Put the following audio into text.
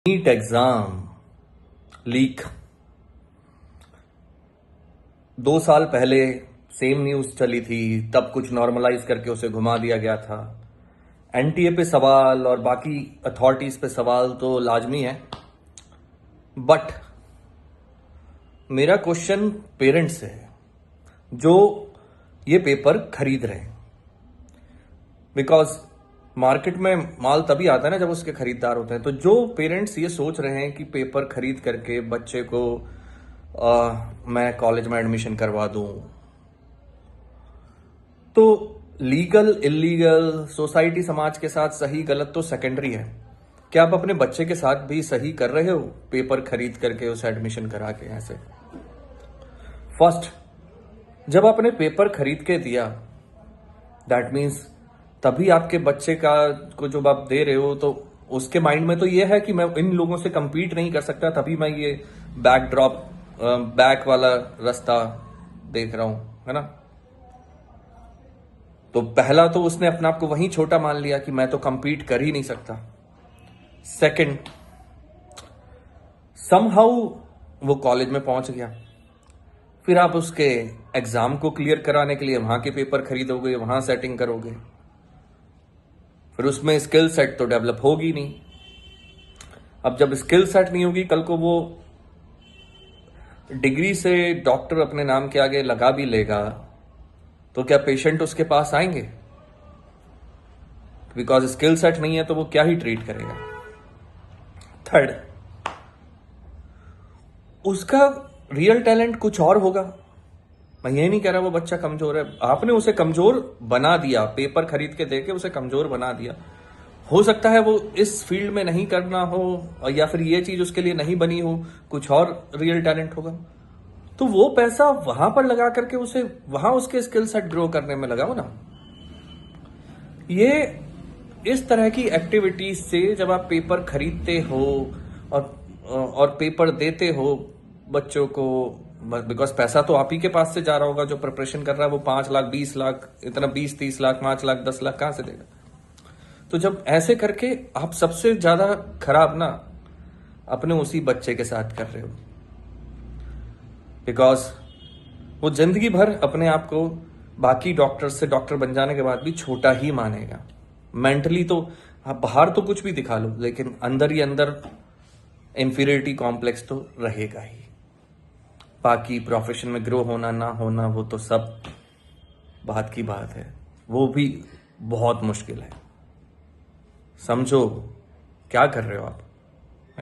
NEET exam leak 2 साल पहले same news चली थी, तब कुछ नॉर्मलाइज करके उसे घुमा दिया गया था। एनटीए पे सवाल और बाकी अथॉरिटीज पे सवाल तो लाजमी है, बट मेरा क्वेश्चन पेरेंट्स से है जो ये पेपर खरीद रहे हैं। बिकॉज मार्केट में माल तभी आता है ना जब उसके खरीदार होते हैं। तो जो पेरेंट्स ये सोच रहे हैं कि पेपर खरीद करके बच्चे को मैं कॉलेज में एडमिशन करवा दूं, तो लीगल इलीगल सोसाइटी समाज के साथ सही गलत तो सेकेंडरी है। क्या आप अपने बच्चे के साथ भी सही कर रहे हो पेपर खरीद करके उसे एडमिशन करा के? ऐसे फर्स्ट, जब आपने पेपर खरीद के दिया, दैट मीन्स तभी आपके बच्चे को जो आप दे रहे हो, तो उसके माइंड में तो ये है कि मैं इन लोगों से compete नहीं कर सकता, तभी मैं ये बैक वाला रास्ता देख रहा हूं, है ना। तो पहला तो उसने अपने आप को वहीं छोटा मान लिया कि मैं तो compete कर ही नहीं सकता। सेकंड, समहाउ वो कॉलेज में पहुंच गया, फिर आप उसके एग्जाम को क्लियर कराने के लिए वहां के पेपर खरीदोगे, वहां सेटिंग करोगे, फिर उसमें स्किल सेट तो डेवलप होगी नहीं। अब जब स्किल सेट नहीं होगी, कल को वो डिग्री से डॉक्टर अपने नाम के आगे लगा भी लेगा, तो क्या पेशेंट उसके पास आएंगे? बिकॉज स्किल सेट नहीं है तो वो क्या ही ट्रीट करेगा। थर्ड, उसका रियल टैलेंट कुछ और होगा। मैं ये नहीं कह रहा वो बच्चा कमजोर है, आपने उसे कमजोर बना दिया, पेपर खरीद के देके उसे कमजोर बना दिया। हो सकता है वो इस फील्ड में नहीं करना हो, या फिर ये चीज उसके लिए नहीं बनी हो, कुछ और रियल टैलेंट होगा, तो वो पैसा वहां पर लगा करके उसे वहां उसके स्किल सेट ग्रो करने में लगाओ ना। ये इस तरह की एक्टिविटीज से जब आप पेपर खरीदते हो और पेपर देते हो बच्चों को, बिकॉज पैसा तो आप ही के पास से जा रहा होगा। जो प्रिपरेशन कर रहा है वो 5 लाख 20 लाख, इतना 20-30 लाख 5 लाख 10 लाख कहां से देगा? तो जब ऐसे करके आप सबसे ज्यादा खराब ना अपने उसी बच्चे के साथ कर रहे हो, बिकॉज वो जिंदगी भर अपने आप को बाकी डॉक्टर से, डॉक्टर बन जाने के बाद भी छोटा ही मानेगा। मेंटली तो आप बाहर तो कुछ भी दिखा लो, लेकिन अंदर ही अंदर इंफीरियरिटी कॉम्प्लेक्स तो रहेगा ही। बाकी प्रोफेशन में ग्रो होना ना होना वो तो सब बात की बात है, वो भी बहुत मुश्किल है। समझो क्या कर रहे हो आप।